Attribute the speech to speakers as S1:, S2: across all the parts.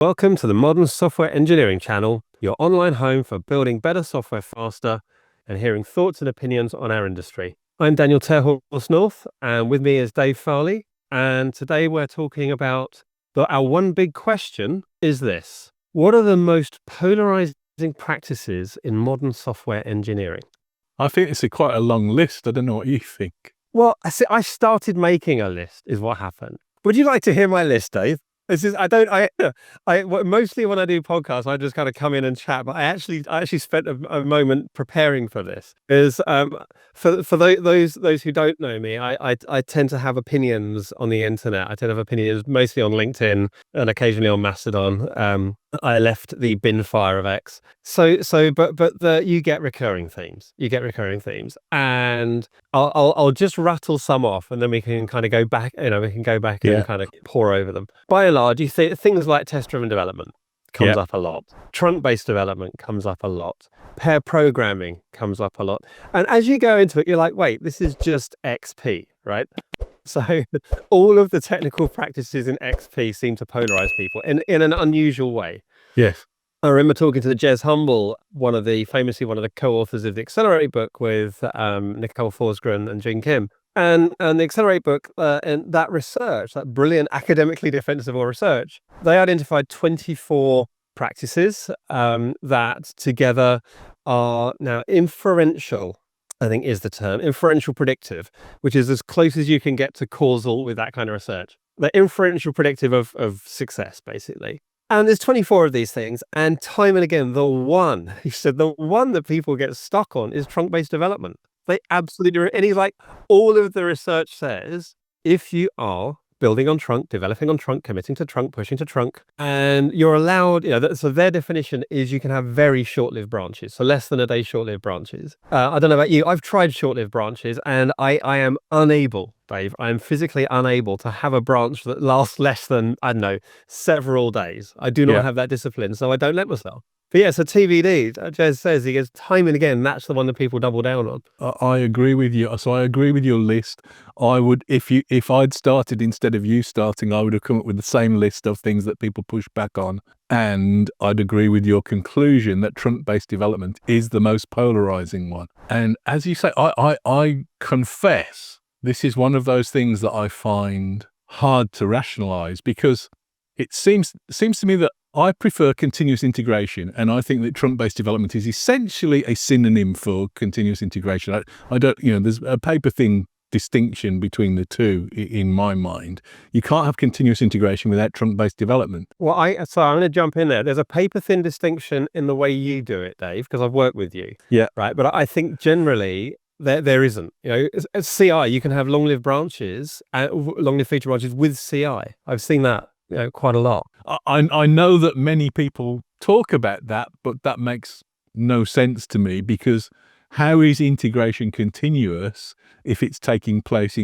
S1: Welcome to the Modern Software Engineering channel, your online home for building better software faster and hearing thoughts and opinions on our industry. I'm Daniel Terholt-North, and with me is Dave Farley. And today we're talking about our one big question is this: what are the most polarizing practices in modern software engineering?
S2: I think it's quite a long list. I don't know what you think.
S1: Well, I started making a list, is what happened. Would you like to hear my list, Dave? Mostly when I do podcasts, I just kind of come in and chat. But I actually spent a moment preparing for this. For those who don't know me, I tend to have opinions on the internet. I tend to have opinions mostly on LinkedIn and occasionally on Mastodon. I left the bin fire of X. But you get recurring themes. And I'll just rattle some off, and then we can kind of go back. We can go back and kind of pour over them. By and large, you see things like test-driven development comes up a lot. Trunk-based development comes up a lot. Pair programming comes up a lot. And as you go into it, you're like, wait, this is just XP, right? So all of the technical practices in XP seem to polarize people in an unusual way.
S2: Yes.
S1: I remember talking to Jez Humble, one of the co-authors of the Accelerate book with Nicole Forsgren and Jing Kim. And the Accelerate book and that research, that brilliant academically defensible research, they identified 24 practices that together are now inferential, I think is the term, inferential predictive, which is as close as you can get to causal with that kind of research. They're inferential predictive of success, basically. And there's 24 of these things, and time and again, the one that people get stuck on is trunk-based development. They absolutely, and he's like, all of the research says, if you are building on trunk, developing on trunk, committing to trunk, pushing to trunk, and you're allowed, so their definition is you can have very short-lived branches, so less than a day short-lived branches. I don't know about you, I've tried short-lived branches, and I am unable, Dave, I am physically unable to have a branch that lasts less than, several days. I do not have that discipline, so I don't let myself. But yeah, so TBD, Jez says, he gets time and again, that's the one that people double down on.
S2: I agree with you. So I agree with your list. I would, if I'd started instead of you starting, I would have come up with the same list of things that people push back on. And I'd agree with your conclusion that trunk-based development is the most polarizing one. And as you say, I confess, this is one of those things that I find hard to rationalize, because it seems to me that I prefer continuous integration, and I think that trunk-based development is essentially a synonym for continuous integration. I don't, there's a paper-thin distinction between the two in my mind. You can't have continuous integration without trunk-based development.
S1: Well, I'm going to jump in there. There's a paper-thin distinction in the way you do it, Dave, because I've worked with you.
S2: Yeah.
S1: Right. But I think generally there isn't. As CI, you can have long-lived branches, long-lived feature branches with CI. I've seen that. Quite a lot.
S2: I know that many people talk about that, but that makes no sense to me, because how is integration continuous if it's taking place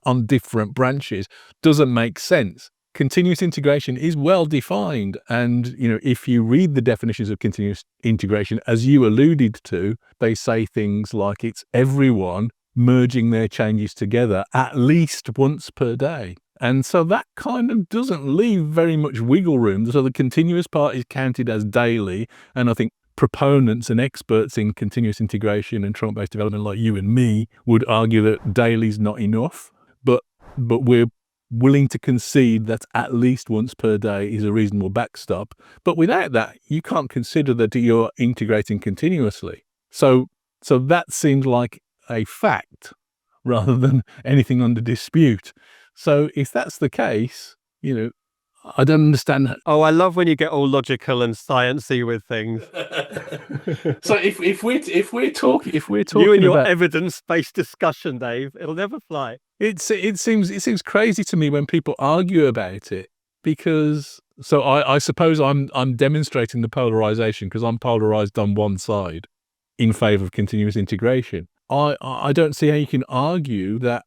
S2: on different branches? Doesn't make sense. Continuous integration is well defined, and if you read the definitions of continuous integration, as you alluded to, they say things like it's everyone merging their changes together at least once per day. And so that kind of doesn't leave very much wiggle room. So the continuous part is counted as daily. And I think proponents and experts in continuous integration and trunk-based development like you and me would argue that daily is not enough. But we're willing to concede that at least once per day is a reasonable backstop. But without that, you can't consider that you're integrating continuously. So that seems like a fact rather than anything under dispute. So if that's the case, I don't understand that.
S1: Oh, I love when you get all logical and sciencey with things.
S2: So if we're talking
S1: you and your
S2: about
S1: evidence-based discussion, Dave, it'll never fly.
S2: It seems crazy to me when people argue about it, because I suppose I'm demonstrating the polarization because I'm polarized on one side in favor of continuous integration. I don't see how you can argue that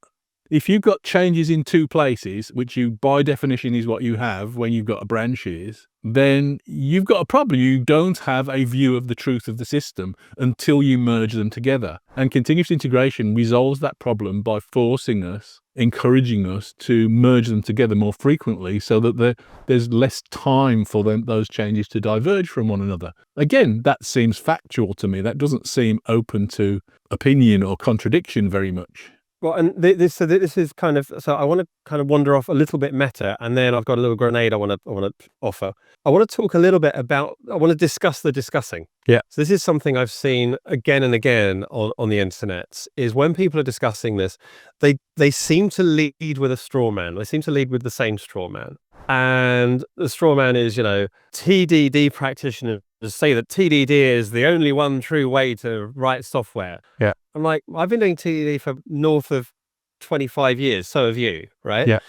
S2: if you've got changes in two places, which you by definition is what you have when you've got branches, then you've got a problem. You don't have a view of the truth of the system until you merge them together. And continuous integration resolves that problem by forcing us encouraging us to merge them together more frequently so that there's less time for those changes to diverge from one another. Again, that seems factual to me. That doesn't seem open to opinion or contradiction very much.
S1: Well, and this is kind of, so I want to kind of wander off a little bit meta, and then I've got a little grenade I want to offer. I want to talk a little bit about, I want to discuss the discussing.
S2: Yeah.
S1: So this is something I've seen again and again on the internet, is when people are discussing this, they seem to lead with a straw man. They seem to lead with the same straw man. And the straw man is, TDD practitioners say that TDD is the only one true way to write software.
S2: Yeah.
S1: I'm like, I've been doing TDD for north of 25 years. So have you, right?
S2: Yeah.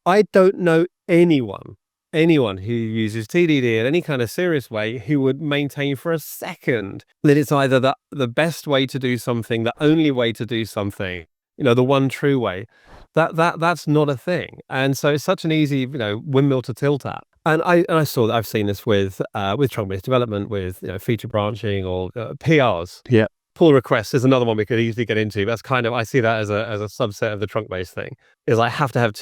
S1: I don't know anyone who uses TDD in any kind of serious way who would maintain for a second that it's either the best way to do something, the only way to do something, the one true way. That's not a thing. And so it's such an easy, windmill to tilt at. And I saw that, I've seen this with trunk-based development, with feature branching or PRs.
S2: Yeah.
S1: Pull requests is another one we could easily get into. That's kind of, I see that as a subset of the trunk-based thing. Is I have to have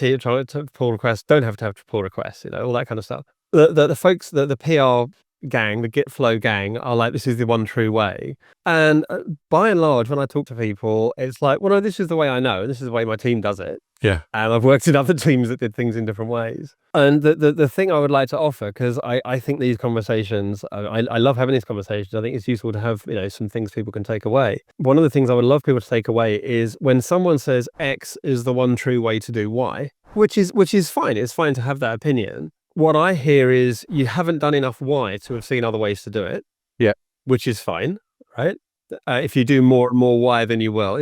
S1: pull requests, don't have to have pull requests, all that kind of stuff. The folks, the PR gang, the Git flow gang, are like, this is the one true way. And by and large, when I talk to people, it's like, well, no, this is the way I know. This is the way my team does it.
S2: Yeah.
S1: And I've worked in other teams that did things in different ways. And the thing I would like to offer, because I think these conversations, I love having these conversations. I think it's useful to have, some things people can take away. One of the things I would love people to take away is when someone says X is the one true way to do Y, which is fine. It's fine to have that opinion. What I hear is you haven't done enough Y to have seen other ways to do it.
S2: Yeah.
S1: Which is fine, right? If you do more and more Y, then you will.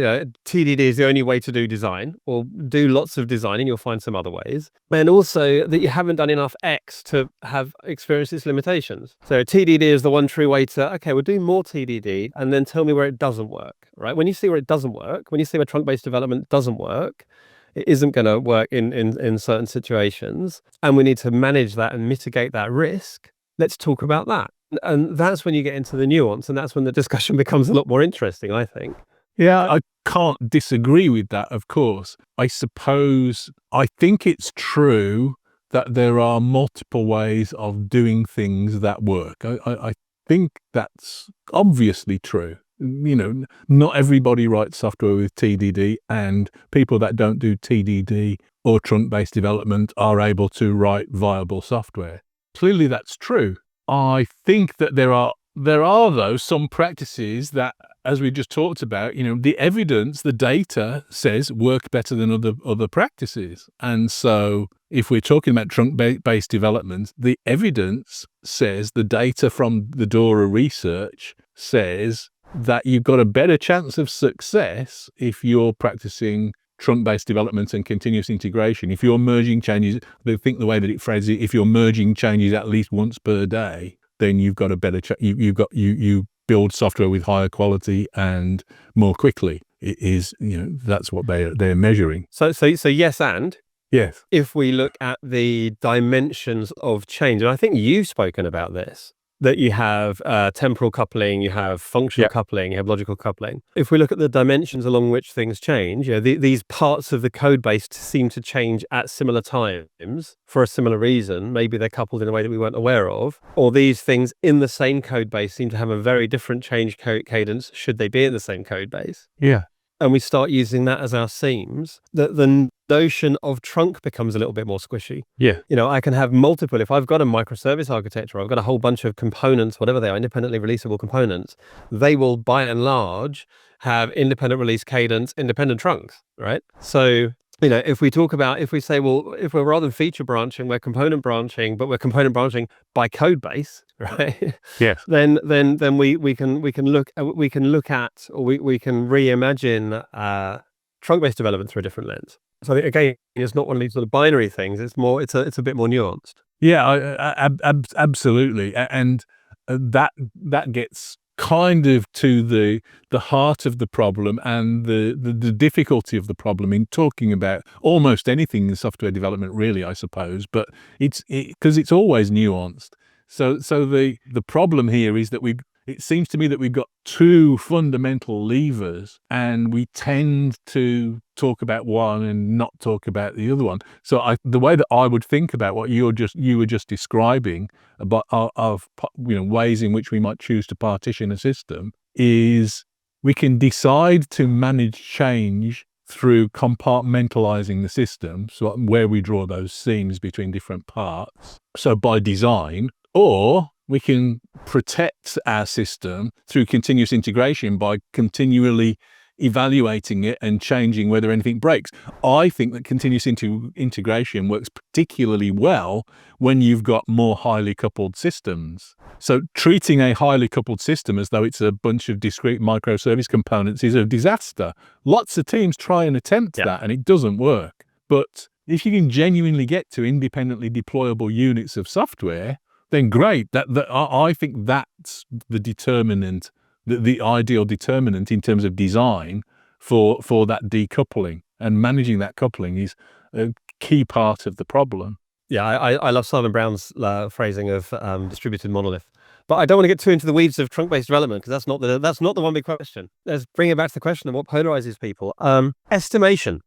S1: TDD is the only way to do design, or do lots of design and you'll find some other ways. And also that you haven't done enough X to have experienced its limitations. So TDD is the one true way to, okay, we'll do more TDD and then tell me where it doesn't work, right? When you see where it doesn't work, when you see where trunk-based development doesn't work, it isn't going to work in certain situations, and we need to manage that and mitigate that risk. Let's talk about that. And that's when you get into the nuance, and that's when the discussion becomes a lot more interesting, I think.
S2: Yeah, I can't disagree with that, of course. I think it's true that there are multiple ways of doing things that work. I think that's obviously true. Not everybody writes software with TDD, and people that don't do TDD or trunk-based development are able to write viable software. Clearly that's true. I think that there are though some practices that, as we just talked about, the evidence, the data says work better than other practices. And so if we're talking about trunk-based development, the evidence says, the data from the DORA research says that you've got a better chance of success if you're practicing trunk-based development and continuous integration. If you're merging changes, I think the way that it phrases it, if you're merging changes at least once per day, then you've got a better you build software with higher quality and more quickly. It is, that's what they're measuring.
S1: So yes, and
S2: yes,
S1: if we look at the dimensions of change, and I think you've spoken about this, that you have temporal coupling, you have functional coupling, you have logical coupling. If we look at the dimensions along which things change, these parts of the code base seem to change at similar times for a similar reason. Maybe they're coupled in a way that we weren't aware of, or these things in the same code base seem to have a very different change cadence should they be in the same code base.
S2: Yeah.
S1: And we start using that as our seams, the notion of trunk becomes a little bit more squishy.
S2: Yeah.
S1: I can have multiple, if I've got a microservice architecture, I've got a whole bunch of components, whatever they are, independently releasable components, they will by and large have independent release cadence, independent trunks, right? So, if we say, well, if we're rather than feature branching, we're component branching, but we're component branching by code base, right?
S2: Yes.
S1: Then we can look at, or we can reimagine trunk-based development through a different lens. So again, it's not one of these sort of binary things. It's a bit more nuanced.
S2: Yeah, absolutely, and that gets kind of to the heart of the problem and the difficulty of the problem in talking about almost anything in software development, really, I suppose. But because it's always nuanced. So the problem here is that It seems to me that we've got two fundamental levers, and we tend to talk about one and not talk about the other one. So the way that I would think about what you were just describing about of ways in which we might choose to partition a system is we can decide to manage change through compartmentalizing the system, so where we draw those seams between different parts, so by design, or we can protect our system through continuous integration by continually evaluating it and changing whether anything breaks. I think that continuous integration works particularly well when you've got more highly coupled systems. So treating a highly coupled system as though it's a bunch of discrete microservice components is a disaster. Lots of teams try and attempt that, and it doesn't work. But if you can genuinely get to independently deployable units of software, then great. I think that's the determinant, the ideal determinant in terms of design for that decoupling, and managing that coupling is a key part of the problem.
S1: Yeah, I love Simon Brown's phrasing of distributed monolith, but I don't want to get too into the weeds of trunk-based development, because that's not the one big question. Let's bring it back to the question of what polarizes people. Estimation.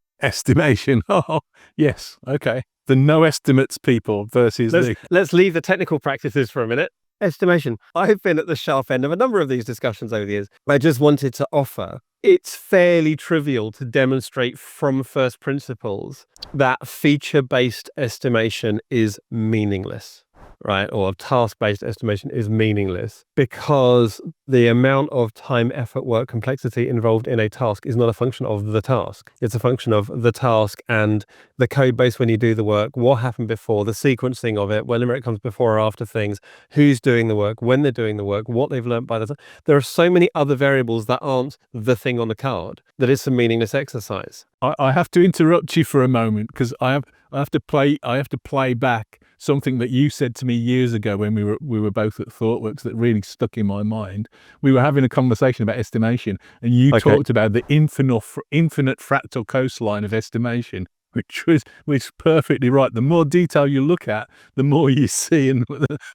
S2: Oh, yes. Okay. The no estimates people versus
S1: let's leave the technical practices for a minute. Estimation. I've been at the sharp end of a number of these discussions over the years. I just wanted to offer, it's fairly trivial to demonstrate from first principles that feature-based estimation is meaningless, right? Or task-based estimation is meaningless, because the amount of time, effort, work, complexity involved in a task is not a function of the task. It's a function of the task and the code base when you do the work, what happened before, the sequencing of it, whether it comes before or after things, who's doing the work, when they're doing the work, what they've learned by the time. There are so many other variables that aren't the thing on the card that it's a meaningless exercise.
S2: I have to interrupt you for a moment, because I have to play back something that you said to me years ago when we were both at ThoughtWorks that really stuck in my mind. We were having a conversation about estimation, and you talked about the infinite fractal coastline of estimation, which was perfectly right. The more detail you look at, the more you see, and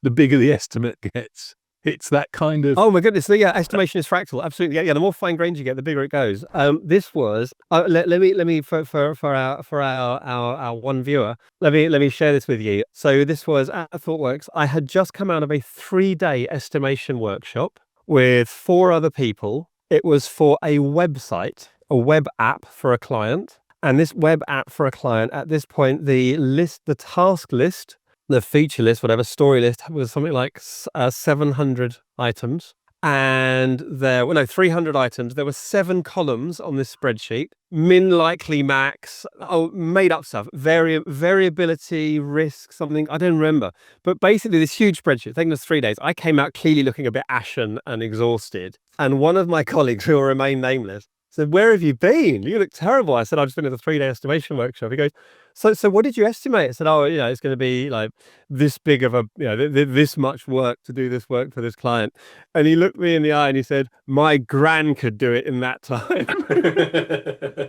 S2: the bigger the estimate gets. It's that kind of...
S1: Oh my goodness! So yeah, estimation is fractal. Absolutely. Yeah. The more fine grained you get, the bigger it goes. This was let me for our one viewer. Let me share this with you. So this was at ThoughtWorks. I had just come out of a 3-day estimation workshop with 4 other people. It was for a website, a web app for a client, and this web app for a client. At this point, the task list, the feature list, whatever, story list, was something like 700 items. And 300 items. There were 7 columns on this spreadsheet. Min, likely, max, made up stuff. Variability, risk, something, I don't remember. But basically this huge spreadsheet, taking us 3 days. I came out clearly looking a bit ashen and exhausted. And one of my colleagues, who will remain nameless, said, "Where have you been? You look terrible." I said, "I've just been at a 3-day estimation workshop." He goes, so what did you estimate? I said, "Oh, it's going to be like this big of a, this much work to do this work for this client." And he looked me in the eye and he said, "My gran could do it in that time."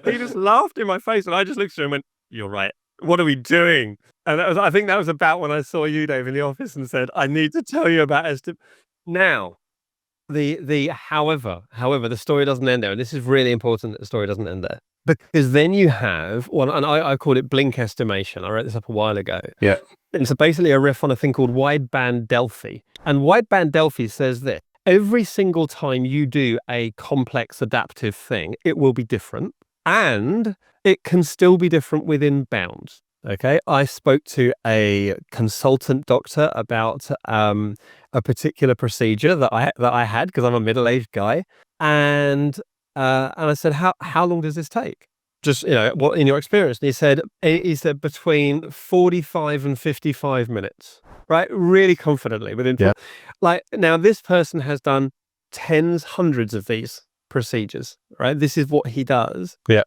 S1: He just laughed in my face, and I just looked at him and went, "You're right. What are we doing?" And I think that was about when I saw you, Dave, in the office and said, "I need to tell you about estimate." Now, however, the story doesn't end there, and this is really important that the story doesn't end there, because then you have one, and I called it blink estimation. I wrote this up a while ago.
S2: Yeah,
S1: it's basically a riff on a thing called wideband Delphi, and wideband Delphi says this: every single time you do a complex adaptive thing, it will be different, and it can still be different within bounds. Okay, I spoke to a consultant doctor about a particular procedure that I had, because I'm a middle-aged guy, and I said, how long does this take? Just what in your experience? And he said between 45 and 55 minutes, right? Really confidently within.
S2: Yeah.
S1: Like, now this person has done hundreds of these procedures, right? This is what he does.
S2: Yeah.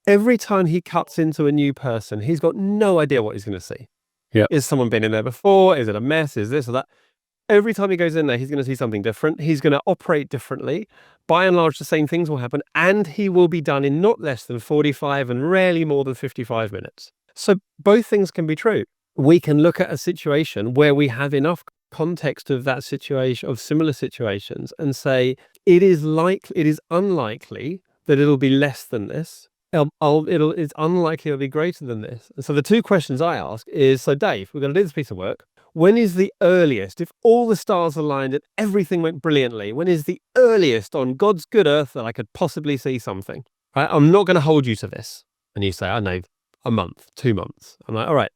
S1: Every time he cuts into a new person, he's got no idea what he's going to see.
S2: Yeah.
S1: Is someone been in there before? Is it a mess? Is this or that? Every time he goes in there, he's going to see something different. He's going to operate differently. By and large, the same things will happen, and he will be done in not less than 45 and rarely more than 55 minutes. So both things can be true. We can look at a situation where we have enough context of that situation, of similar situations, and say, it is unlikely that it'll be less than this. It's unlikely it'll be greater than this. And so the two questions I ask is, so Dave, we're going to do this piece of work. When is the earliest, if all the stars aligned and everything went brilliantly, when is the earliest on God's good earth that I could possibly see something? Right? I'm not going to hold you to this. And you say, I know, a month, 2 months. I'm like, all right.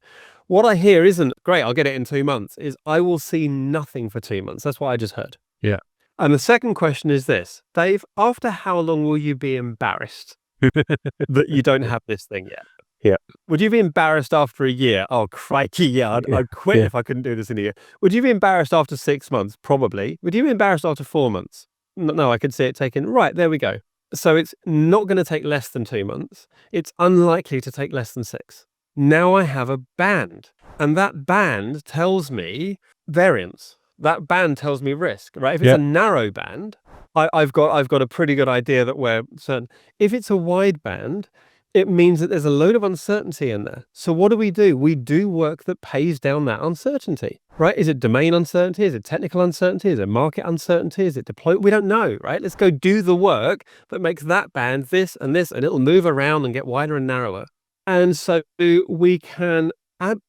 S1: What I hear isn't, great, I'll get it in 2 months, is I will see nothing for 2 months. That's what I just heard.
S2: Yeah.
S1: And the second question is this, Dave, after how long will you be embarrassed that you don't have this thing yet?
S2: Yeah.
S1: Would you be embarrassed after a year? Oh, crikey, yeah, I'd quit if I couldn't do this in a year. Would you be embarrassed after 6 months? Probably. Would you be embarrassed after 4 months? No, I could see it taking, right, there we go. So it's not going to take less than 2 months. It's unlikely to take less than 6. Now I have a band, and that band tells me variance. That band tells me risk, right? If it's a narrow band, I've got a pretty good idea that we're certain. If it's a wide band, it means that there's a load of uncertainty in there. So what do? We do work that pays down that uncertainty, right? Is it domain uncertainty? Is it technical uncertainty? Is it market uncertainty? Is it deploy? We don't know, right? Let's go do the work that makes that band this, and it'll move around and get wider and narrower. And so we can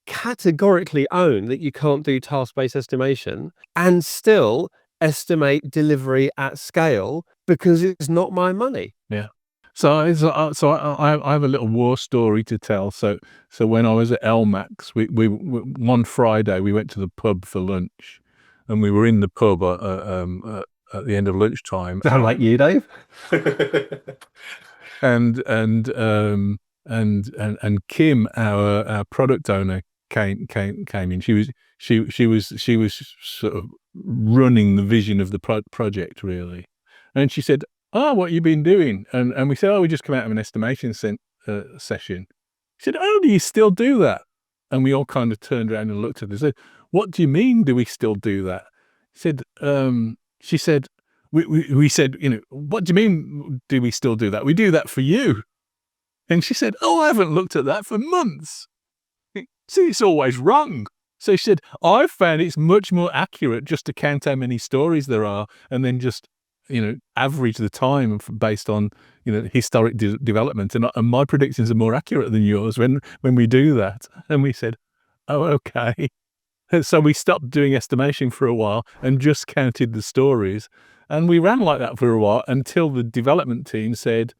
S1: categorically own that you can't do task-based estimation and still estimate delivery at scale because it's not my money.
S2: Yeah. So I have a little war story to tell. So when I was at LMAX, we one Friday we went to the pub for lunch, and we were in the pub at the end of lunchtime.
S1: Sound like you, Dave?
S2: and Kim, our product owner, came in. She was sort of running the vision of the project, really, and she said, "Oh, what have you been doing?" And we said, "Oh, we just come out of an estimation session." She said, "Oh, do you still do that?" And we all kind of turned around and looked at her and said, "What do you mean, do we still do that?" She said, we said, "What do you mean, do we still do that? We do that for you." And she said, "Oh, I haven't looked at that for months. See, it's always wrong." So she said, "I've found it's much more accurate just to count how many stories there are and then just, average the time based on, historic development. And my predictions are more accurate than yours when we do that." And we said, "Oh, okay." So we stopped doing estimation for a while and just counted the stories. And we ran like that for a while until the development team said,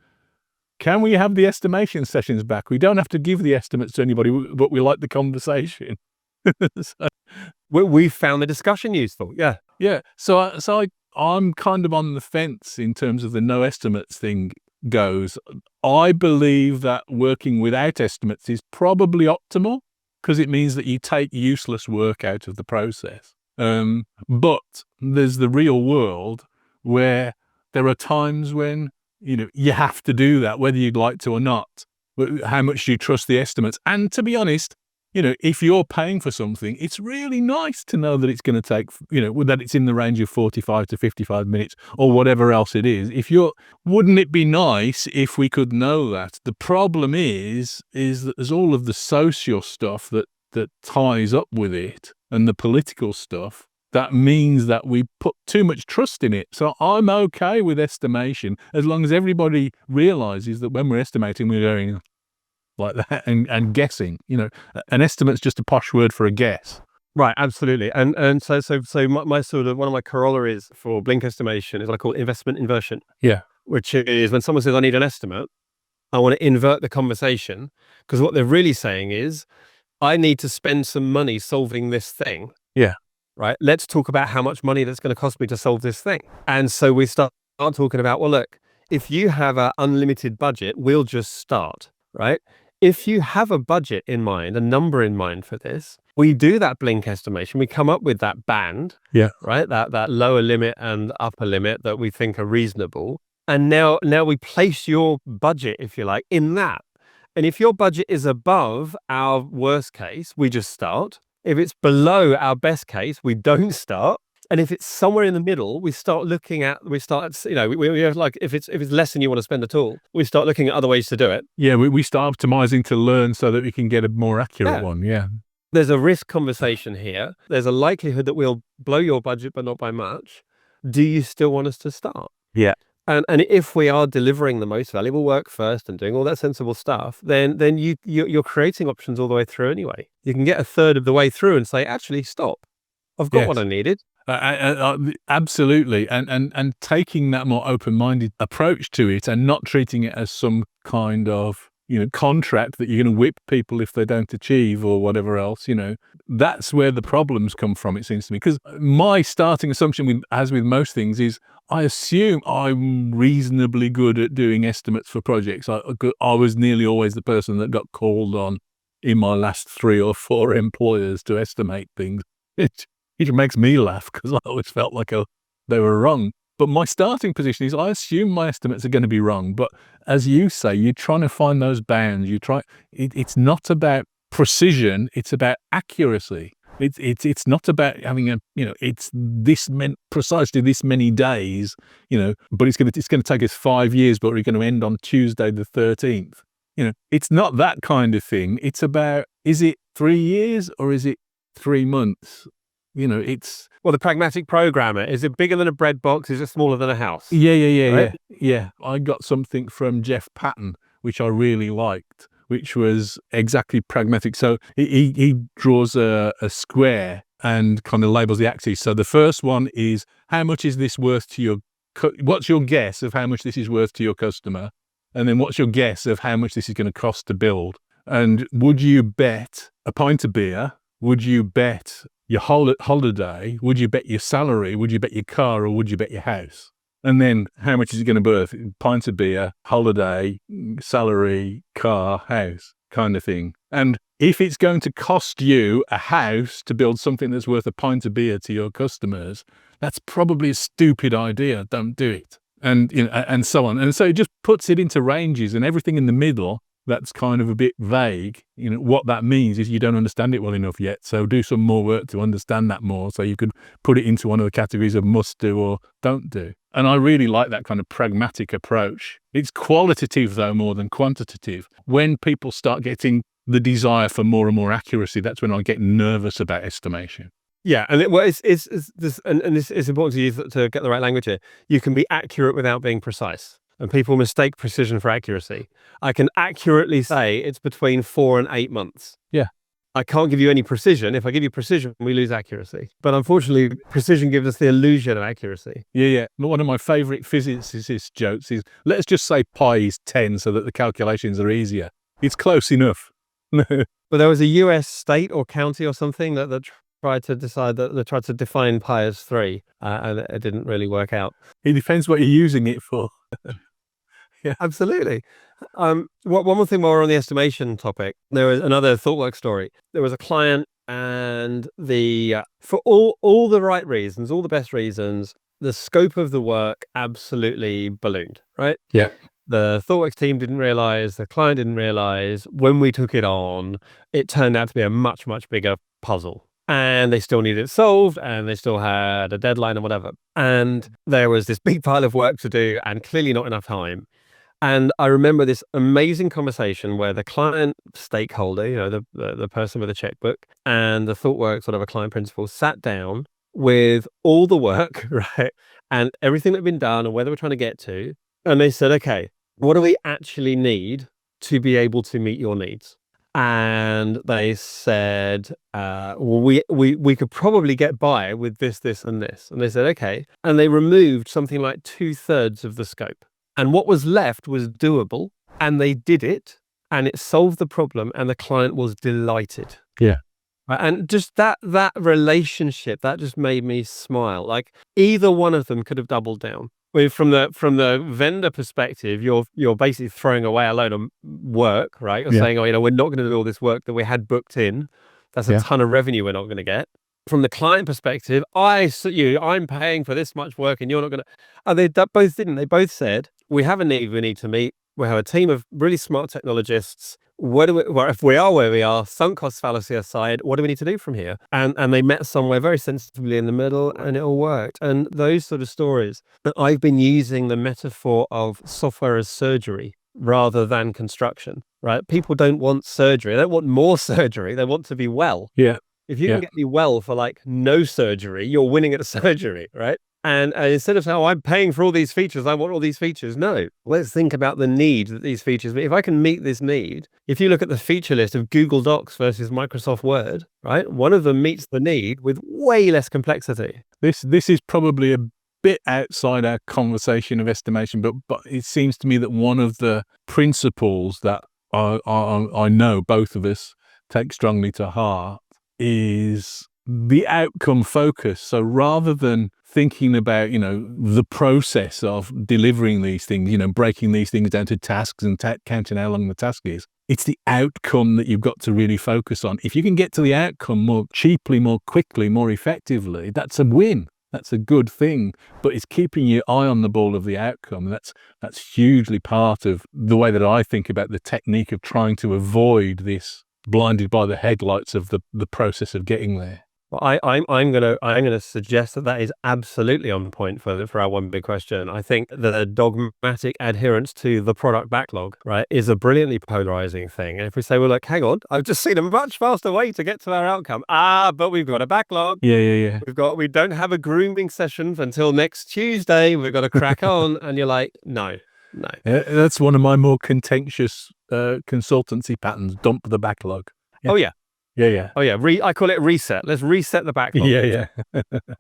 S2: "Can we have the estimation sessions back? We don't have to give the estimates to anybody, but we like the conversation." So,
S1: we found the discussion useful. Yeah.
S2: Yeah. So I'm kind of on the fence in terms of the no estimates thing goes. I believe that working without estimates is probably optimal because it means that you take useless work out of the process. But there's the real world where there are times when, you have to do that, whether you'd like to or not. But how much do you trust the estimates? And to be honest, if you're paying for something, it's really nice to know that it's going to take, that it's in the range of 45 to 55 minutes or whatever else it is. Wouldn't it be nice if we could know that? The problem is that there's all of the social stuff that ties up with it and the political stuff. That means that we put too much trust in it. So I'm okay with estimation as long as everybody realizes that when we're estimating, we're going like that and guessing. An estimate's just a posh word for a guess.
S1: Right, absolutely. And so my sort of one of my corollaries for blink estimation is what I call investment inversion.
S2: Yeah.
S1: Which is when someone says, "I need an estimate," I want to invert the conversation because what they're really saying is, I need to spend some money solving this thing.
S2: Yeah.
S1: Right. Let's talk about how much money that's going to cost me to solve this thing. And so we start talking about, well, look, if you have an unlimited budget, we'll just start, right? If you have a budget in mind, a number in mind for this, we do that blink estimation. We come up with that band, right? That lower limit and upper limit that we think are reasonable. And now we place your budget, if you like, in that. And if your budget is above our worst case, we just start. If it's below our best case, we don't start. And if it's somewhere in the middle, we start, we have like, if it's less than you want to spend at all, we start looking at other ways to do it.
S2: Yeah, we start optimizing to learn so that we can get a more accurate one. Yeah.
S1: there's a risk conversation here. There's a likelihood that we'll blow your budget, but not by much. Do you still want us to start?
S2: Yeah.
S1: And if we are delivering the most valuable work first and doing all that sensible stuff, then you're creating options all the way through anyway. You can get a third of the way through and say, actually, stop. I've got what I needed.
S2: Absolutely. And taking that more open-minded approach to it and not treating it as some kind of, contract that you're going to whip people if they don't achieve or whatever else, that's where the problems come from, it seems to me. Because my starting assumption, as with most things, is I assume I'm reasonably good at doing estimates for projects. I was nearly always the person that got called on in my last 3 or 4 employers to estimate things. It makes me laugh because I always felt like they were wrong. But my starting position is I assume my estimates are going to be wrong. But as you say, you're trying to find those bounds. It's not about precision. It's about accuracy. It's not about having it's precisely this many days, but it's going to take us 5 years, but we're going to end on Tuesday the 13th. It's not that kind of thing. It's about, is it 3 years or is it 3 months? It's...
S1: Well, the pragmatic programmer, is it bigger than a bread box? Is it smaller than a house?
S2: Yeah. I got something from Jeff Patton, which I really liked, which was exactly pragmatic. So he draws a square and kind of labels the axes. So the first one is, how much is this worth to what's your guess of how much this is worth to your customer? And then what's your guess of how much this is going to cost to build? And would you bet a pint of beer? Would you bet your holiday? Would you bet your salary? Would you bet your car? Or would you bet your house? And then how much is it going to be worth? Pints of beer, holiday, salary, car, house, kind of thing. And if it's going to cost you a house to build something that's worth a pint of beer to your customers, that's probably a stupid idea. Don't do it. And and so on. And so it just puts it into ranges, and everything in the middle that's kind of a bit vague. What that means is you don't understand it well enough yet. So do some more work to understand that more, so you could put it into one of the categories of must do or don't do. And I really like that kind of pragmatic approach. It's qualitative, though, more than quantitative. When people start getting the desire for more and more accuracy, that's when I get nervous about estimation.
S1: Yeah, and it's important to use to get the right language here. You can be accurate without being precise. And people mistake precision for accuracy. I can accurately say it's between 4 and 8 months.
S2: Yeah.
S1: I can't give you any precision. If I give you precision, we lose accuracy. But unfortunately, precision gives us the illusion of accuracy.
S2: Yeah. One of my favorite physicist jokes is, let's just say pi is 10 so that the calculations are easier. It's close enough.
S1: But there was a US state or county or something that tried to define pi as 3, and it didn't really work out.
S2: It depends what you're using it for.
S1: Yeah, absolutely. One more thing while we're on the estimation topic, there was another ThoughtWorks story. There was a client, and for all the right reasons, all the best reasons, the scope of the work absolutely ballooned, right?
S2: Yeah.
S1: The ThoughtWorks team didn't realize, the client didn't realize, when we took it on, it turned out to be a much, much bigger puzzle. And they still needed it solved, and they still had a deadline and whatever. And there was this big pile of work to do and clearly not enough time. And I remember this amazing conversation where the client stakeholder, the person with the checkbook, and the ThoughtWorks sort of a client principal sat down with all the work, right, and everything that had been done and where they were trying to get to. And they said, okay, what do we actually need to be able to meet your needs? And they said, well, we could probably get by with this, this, and this. And they said, okay. And they removed something like 2/3 of the scope. And what was left was doable. And they did it. And it solved the problem. And the client was delighted.
S2: Yeah.
S1: And just that relationship, that just made me smile. Like, either one of them could have doubled down. From the vendor perspective, you're basically throwing away a load of work, right? You're saying, we're not going to do all this work that we had booked in. That's a ton of revenue we're not going to get. From the client perspective, I'm paying for this much work and you're not going to. And they both didn't. They both said, we have a need we need to meet. We have a team of really smart technologists. If we are where we are, sunk cost fallacy aside, what do we need to do from here? And they met somewhere very sensitively in the middle, and it all worked. And those sort of stories, I've been using the metaphor of software as surgery rather than construction, right? People don't want surgery. They don't want more surgery. They want to be well.
S2: Yeah.
S1: If you can get me well for like no surgery, you're winning at surgery, right? And instead of saying, oh, I'm paying for all these features, I want all these features. No, let's think about the need that these features, if I can meet this need, if you look at the feature list of Google Docs versus Microsoft Word, right? One of them meets the need with way less complexity.
S2: This is probably a bit outside our conversation of estimation, but it seems to me that one of the principles that I know both of us take strongly to heart is the outcome focus. So rather than thinking about, the process of delivering these things, breaking these things down to tasks and counting how long the task is, it's the outcome that you've got to really focus on. If you can get to the outcome more cheaply, more quickly, more effectively, that's a win. That's a good thing, but it's keeping your eye on the ball of the outcome. That's hugely part of the way that I think about the technique of trying to avoid this blinded by the headlights of the process of getting there.
S1: Well, I'm gonna suggest that is absolutely on point for our one big question. I think the dogmatic adherence to the product backlog, right, is a brilliantly polarizing thing. And if we say, well, look, hang on, I've just seen a much faster way to get to our outcome. But we've got a backlog.
S2: Yeah.
S1: We don't have a grooming session until next Tuesday. We've got to crack on. And you're like, no.
S2: That's one of my more contentious consultancy patterns. Dump the backlog.
S1: Yeah. Oh yeah.
S2: Yeah.
S1: Oh yeah. I call it reset. Let's reset the backlog.
S2: Yeah.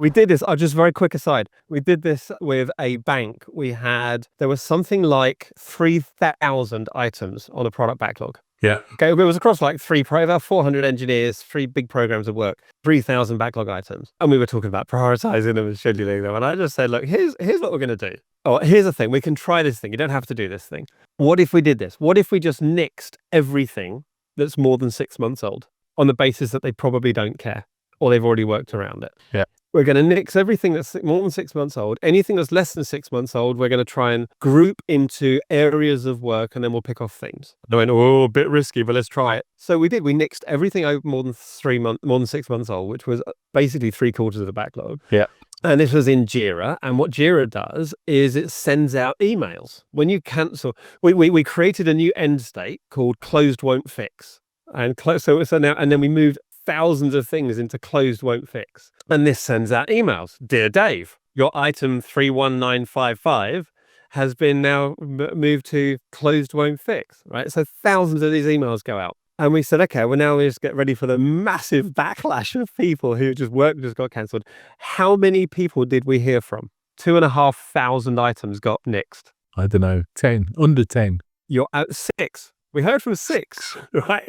S1: We did this. Just very quick aside. We did this with a bank. There was something like 3,000 items on a product backlog.
S2: Yeah.
S1: Okay. It was across like about 400 engineers, 3 big programs of work, 3,000 backlog items. And we were talking about prioritizing them and scheduling them. And I just said, look, here's what we're going to do. Oh, here's the thing. We can try this thing. You don't have to do this thing. What if we did this? What if we just nixed everything that's more than 6 months old on the basis that they probably don't care or they've already worked around it?
S2: Yeah.
S1: We're going to nix everything that's more than 6 months old. Anything that's less than 6 months old, we're going to try and group into areas of work, and then we'll pick off themes. I went, a bit risky, but let's try it. So we did. We nixed everything over more than 6 months old, which was basically 3/4 of the backlog.
S2: Yeah.
S1: And this was in Jira. And what Jira does is it sends out emails. When you cancel, we created a new end state called closed won't fix. And then we moved thousands of things into closed won't fix. And this sends out emails. Dear Dave, your item 31955 has been now moved to closed won't fix, right? So thousands of these emails go out. And we said, okay, well, now we just get ready for the massive backlash of people who work just got cancelled. How many people did we hear from? 2,500 items got nixed.
S2: I don't know, 10, under 10.
S1: You're at 6. We heard from 6, right?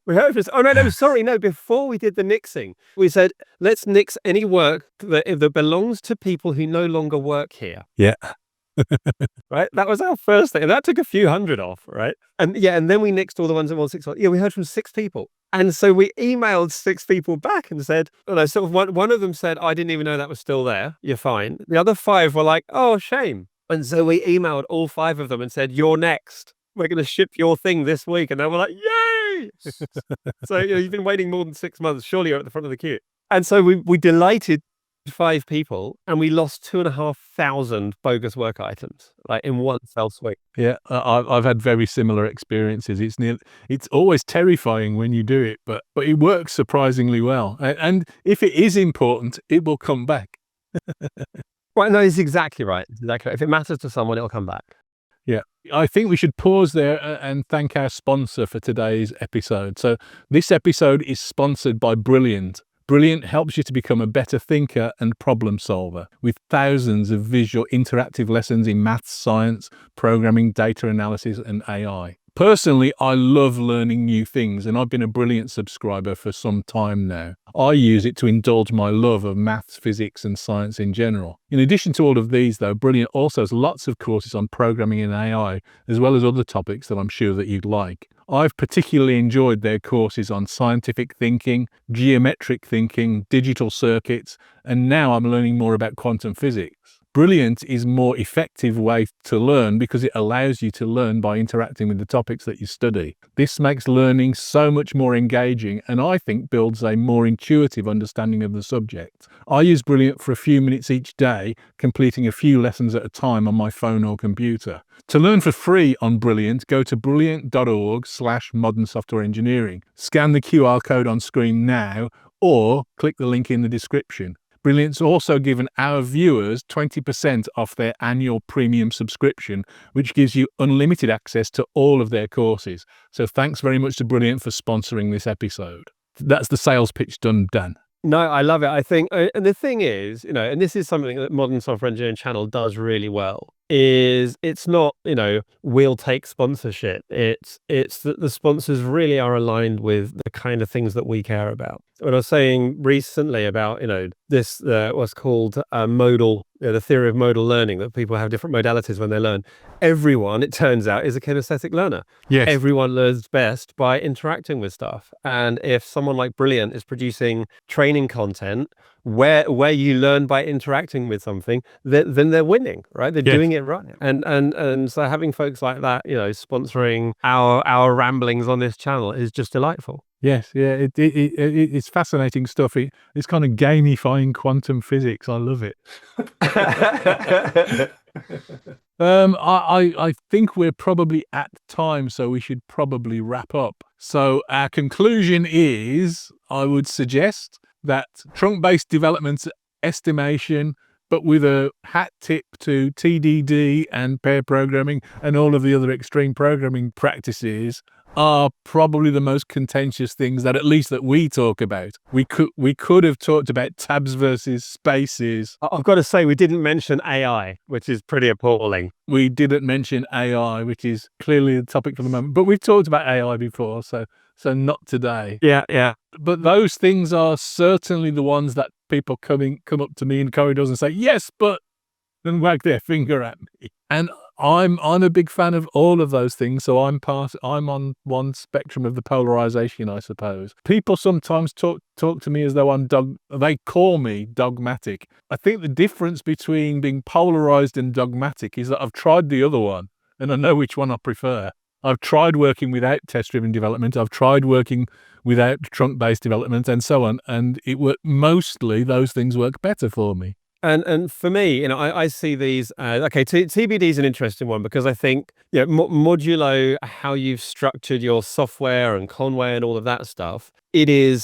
S1: Before we did the nixing, we said, let's nix any work that belongs to people who no longer work here.
S2: Yeah.
S1: Right? That was our first thing. And that took a few hundred off, right? And then we nixed all the ones that were 6. Yeah, we heard from 6 people. And so we emailed 6 people back and said, one of them said, I didn't even know that was still there. You're fine. The other 5 were like, oh, shame. And so we emailed all 5 of them and said, you're next. We're going to ship your thing this week. And they were like, yay! So you've been waiting more than 6 months. Surely you're at the front of the queue. And so we delighted 5 people, and we lost 2,500 bogus work items, like in one fell swoop.
S2: Yeah, I've had very similar experiences. It's always terrifying when you do it, but it works surprisingly well. And if it is important, it will come back.
S1: Right, no, it's exactly right. If it matters to someone, it'll come back.
S2: Yeah, I think we should pause there and thank our sponsor for today's episode. So this episode is sponsored by Brilliant. Brilliant helps you to become a better thinker and problem solver with thousands of visual interactive lessons in maths, science, programming, data analysis, and AI. Personally, I love learning new things, and I've been a Brilliant subscriber for some time now. I use it to indulge my love of maths, physics, and science in general. In addition to all of these, though, Brilliant also has lots of courses on programming and AI, as well as other topics that I'm sure that you'd like. I've particularly enjoyed their courses on scientific thinking, geometric thinking, digital circuits, and now I'm learning more about quantum physics. Brilliant is more effective way to learn because it allows you to learn by interacting with the topics that you study. This makes learning so much more engaging and I think builds a more intuitive understanding of the subject. I use Brilliant for a few minutes each day, completing a few lessons at a time on my phone or computer. To learn for free on Brilliant, go to brilliant.org/modern software engineering. Scan the QR code on screen now or click the link in the description. Brilliant's also given our viewers 20% off their annual premium subscription, which gives you unlimited access to all of their courses. So thanks very much to Brilliant for sponsoring this episode. That's the sales pitch done, Dan.
S1: No, I love it. I think, and the thing is, and this is something that Modern Software Engineering Channel does really well, is it's not, we'll take sponsorship. It's that the sponsors really are aligned with the kind of things that we care about. When I was saying recently about, this, what's called modal, the theory of modal learning, that people have different modalities when they learn. Everyone, it turns out, is a kinesthetic learner.
S2: Yes.
S1: Everyone learns best by interacting with stuff. And if someone like Brilliant is producing training content where you learn by interacting with something, then they're winning, right? They're doing it right. And so having folks like that, sponsoring our ramblings on this channel is just delightful.
S2: Yes, yeah, it's fascinating stuff. It's kind of gamifying quantum physics. I love it. I think we're probably at time, so we should probably wrap up. So our conclusion is, I would suggest that trunk-based development estimation, but with a hat tip to TDD and pair programming and all of the other extreme programming practices, are probably the most contentious things that at least that we talk about. We could have talked about tabs versus spaces.
S1: I've got to say, we didn't mention AI, which is pretty appalling.
S2: We didn't mention AI, which is clearly the topic for the moment, but we've talked about AI before, so not today.
S1: Yeah.
S2: But those things are certainly the ones that people come up to me in corridors and say, yes, but, then wag their finger at me. And I'm a big fan of all of those things, so I'm on one spectrum of the polarization, I suppose. People sometimes talk to me as though they call me dogmatic. I think the difference between being polarized and dogmatic is that I've tried the other one, and I know which one I prefer. I've tried working without test-driven development. I've tried working without trunk-based development, and so on, and mostly those things work better for me.
S1: And for me, I see these. TBD is an interesting one because I think modulo, how you've structured your software and Conway and all of that stuff, it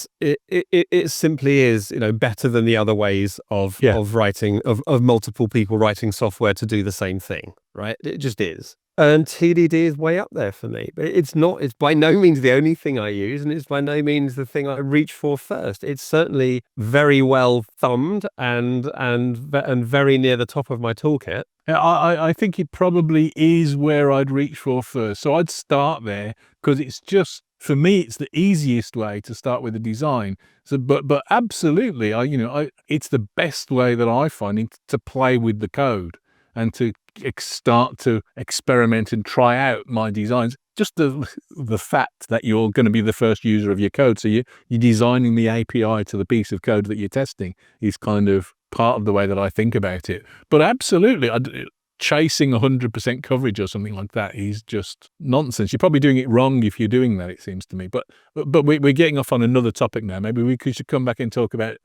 S1: simply is better than the other ways of writing of multiple people writing software to do the same thing, right? It just is. And TDD is way up there for me, but it's by no means the only thing I use, and it's by no means the thing I reach for first. It's certainly very well thumbed and very near the top of my toolkit.
S2: I think it probably is where I'd reach for first. So I'd start there because it's just, for me, it's the easiest way to start with the design. So, but absolutely, it's the best way that I find to play with the code and to start to experiment and try out my designs. Just the fact that you're going to be the first user of your code, so you're designing the API to the piece of code that you're testing is kind of part of the way that I think about it. But absolutely, chasing 100% coverage or something like that is just nonsense. You're probably doing it wrong if you're doing that, it seems to me. But we're getting off on another topic now. Maybe we should come back and talk about.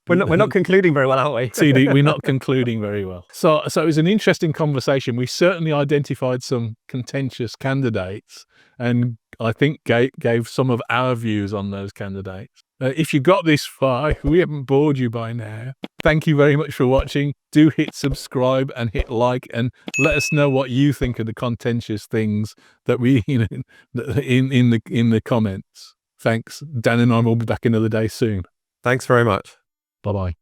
S1: We're not concluding very well, aren't we?
S2: TD, we're not concluding very well. So it was an interesting conversation. We certainly identified some contentious candidates, and I think gave some of our views on those candidates. If you got this far, if we haven't bored you by now, thank you very much for watching. Do hit subscribe and hit like, and let us know what you think of the contentious things that we, in the comments. Thanks. Dan and I will be back another day soon.
S1: Thanks very much.
S2: Bye-bye.